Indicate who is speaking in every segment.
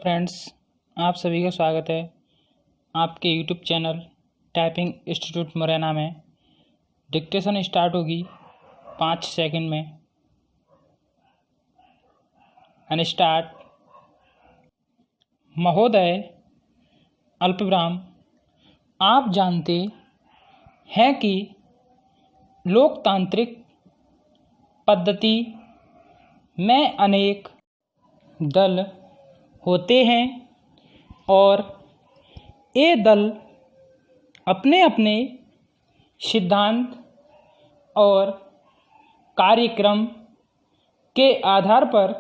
Speaker 1: Friends, आप सभी का स्वागत है आपके YouTube channel typing institute Morena में। डिक्टेशन स्टार्ट होगी 5 सेकंड में। And start. महोदय, अल्पविराम, आप जानते हैं कि लोकतांत्रिक पद्धति में अनेक दल होते हैं और ये दल अपने अपने सिद्धांत और कार्यक्रम के आधार पर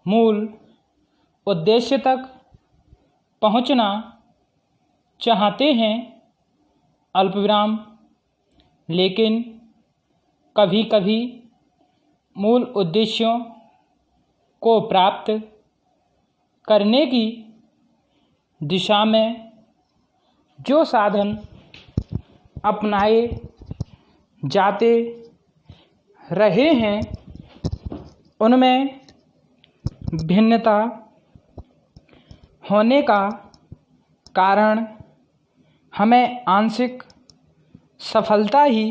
Speaker 1: मूल उद्देश्य तक पहुंचना चाहते हैं। अल्पविराम, लेकिन कभी कभी मूल उद्देश्यों को प्राप्त करने की दिशा में जो साधन अपनाए जाते रहे हैं उनमें भिन्नता होने का कारण हमें आंशिक सफलता ही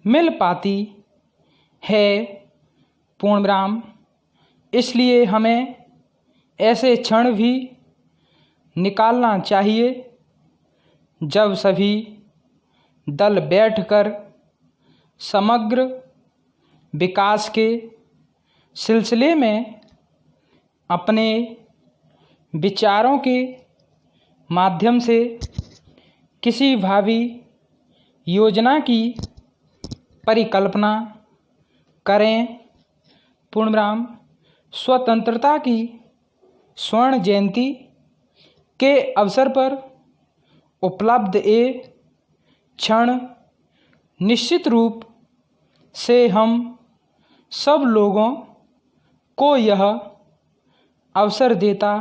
Speaker 1: मिल पाती है। पूर्णविराम, इसलिए हमें ऐसे क्षण भी निकालना चाहिए जब सभी दल बैठकर समग्र विकास के सिलसिले में अपने विचारों के माध्यम से किसी भावी योजना की परिकल्पना करें। पूर्णविराम, स्वतंत्रता की स्वर्ण जयंती के अवसर पर उपलब्ध ये क्षण निश्चित रूप से हम सब लोगों को यह अवसर देता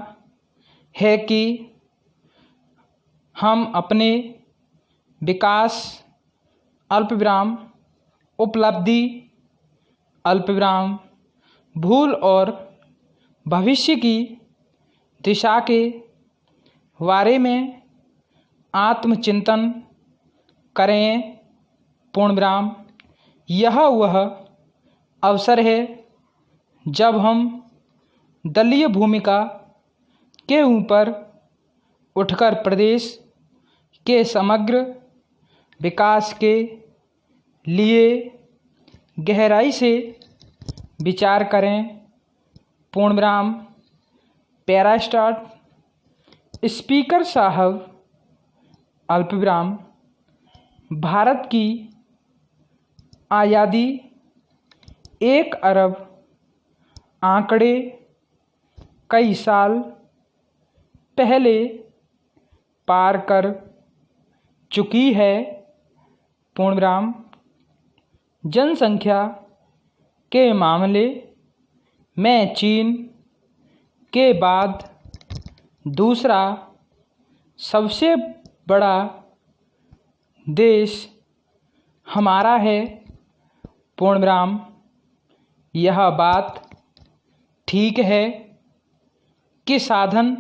Speaker 1: है कि हम अपने विकास अल्पविराम उपलब्धि अल्पविराम भूल और भविष्य की दिशा के बारे में आत्मचिंतन करें। पूर्णविराम, यह वह अवसर है जब हम दलीय भूमिका के ऊपर उठकर प्रदेश के समग्र विकास के लिए गहराई से विचार करें। पूर्णविराम, पैरा स्टार्ट। स्पीकर साहब, अल्पविराम, भारत की आज़ादी 1 अरब आंकड़े कई साल पहले पार कर चुकी है। पूर्णविराम, जनसंख्या के मामले में चीन के बाद दूसरा सबसे बड़ा देश हमारा है। पूर्णविराम, यह बात ठीक है कि साधन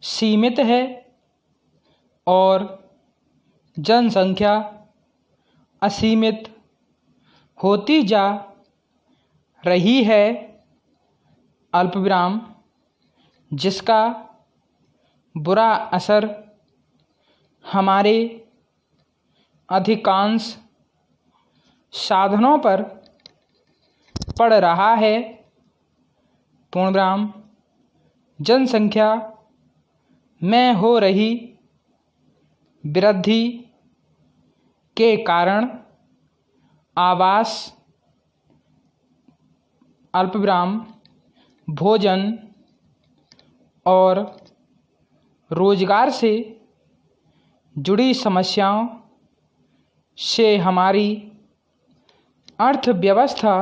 Speaker 1: सीमित है और जनसंख्या असीमित होती जा रही है। अल्पविराम, जिसका बुरा असर हमारे अधिकांश साधनों पर पड़ रहा है। पूर्णविराम, जनसंख्या में हो रही वृद्धि के कारण आवास अल्पविराम भोजन और रोजगार से जुड़ी समस्याओं से हमारी अर्थव्यवस्था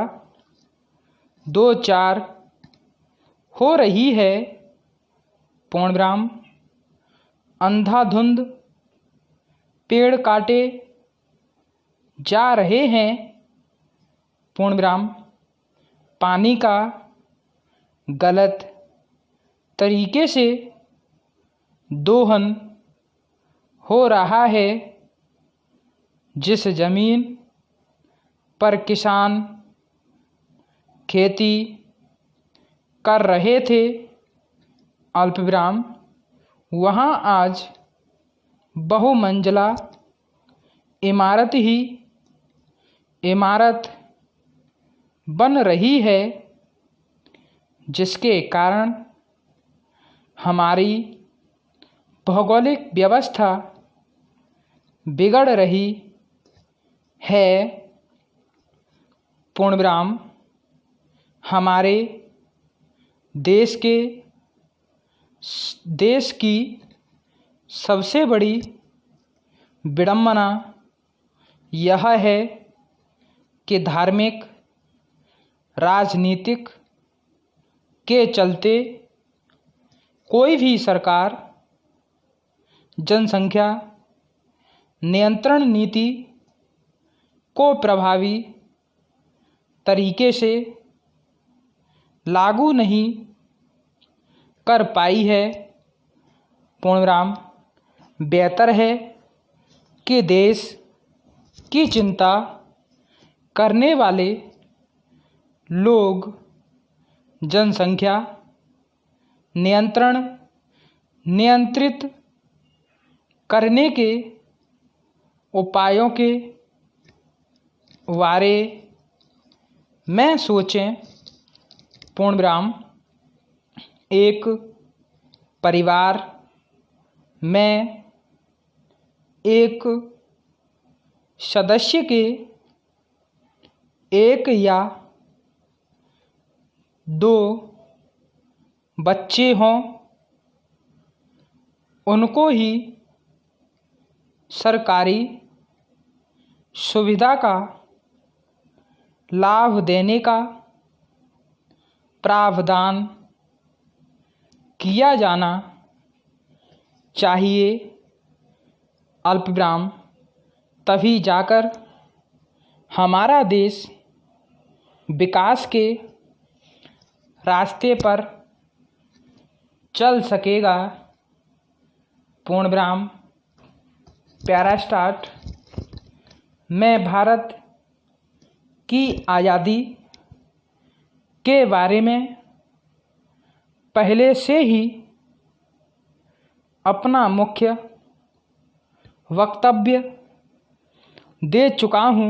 Speaker 1: दो चार हो रही है। पूर्णविराम, अंधाधुंध पेड़ काटे जा रहे हैं। पूर्णविराम, पानी का गलत तरीके से दोहन हो रहा है। जिस जमीन पर किसान खेती कर रहे थे अल्पविराम, वहाँ आज बहुमंजिला इमारत ही इमारत बन रही है, जिसके कारण हमारी भौगोलिक व्यवस्था बिगड़ रही है। पूर्णविराम हमारे देश की सबसे बड़ी विडंबना यह है कि धार्मिक राजनीतिक के चलते कोई भी सरकार जनसंख्या नियंत्रण नीति को प्रभावी तरीके से लागू नहीं कर पाई है। पूर्णविराम बेहतर है कि देश की चिंता करने वाले लोग जनसंख्या नियंत्रित करने के उपायों के बारे में सोचें। पूर्णविराम एक परिवार में एक सदस्य के एक या दो बच्चे हों, उनको ही सरकारी सुविधा का लाभ देने का प्रावधान किया जाना चाहिए। अल्पविराम तभी जाकर हमारा देश विकास के रास्ते पर चल सकेगा। पूर्णविराम प्यारा स्टार्ट मैं भारत की आज़ादी के बारे में पहले से ही अपना मुख्य वक्तव्य दे चुका हूँ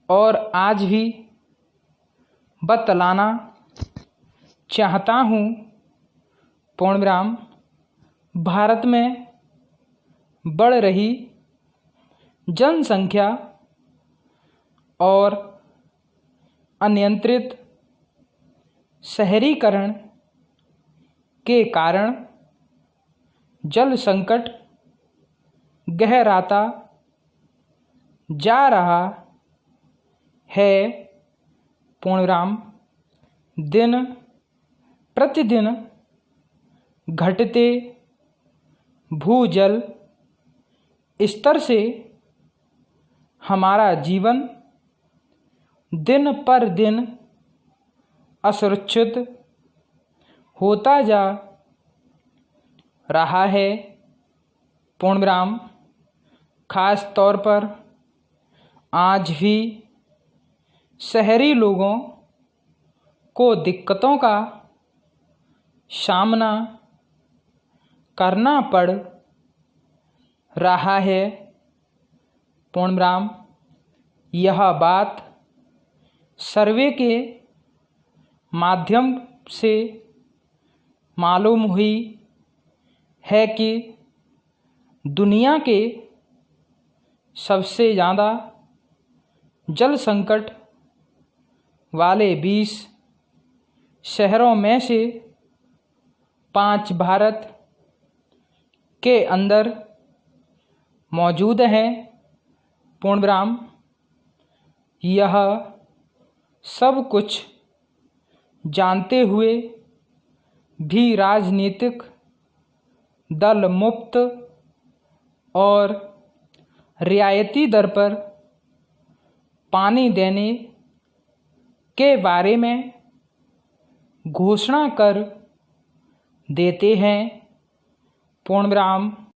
Speaker 1: और आज भी बतलाना चाहता हूँ। पूर्णविराम भारत में बढ़ रही जनसंख्या और अनियंत्रित शहरीकरण के कारण जल संकट गहराता जा रहा है। पूर्णविराम दिन प्रतिदिन घटते भूजल स्तर से हमारा जीवन दिन पर दिन असुरक्षित होता जा रहा है। पूर्णविराम खास तौर पर आज भी शहरी लोगों को दिक्कतों का सामना करना पड़ रहा है। पूर्णविराम यह बात सर्वे के माध्यम से मालूम हुई है कि दुनिया के सबसे ज़्यादा जल संकट वाले 20 शहरों में से 5 भारत के अंदर मौजूद हैं। पूर्णविराम यह सब कुछ जानते हुए भी राजनीतिक दल मुफ्त और रियायती दर पर पानी देने के बारे में घोषणा कर देते हैं पूर्णविराम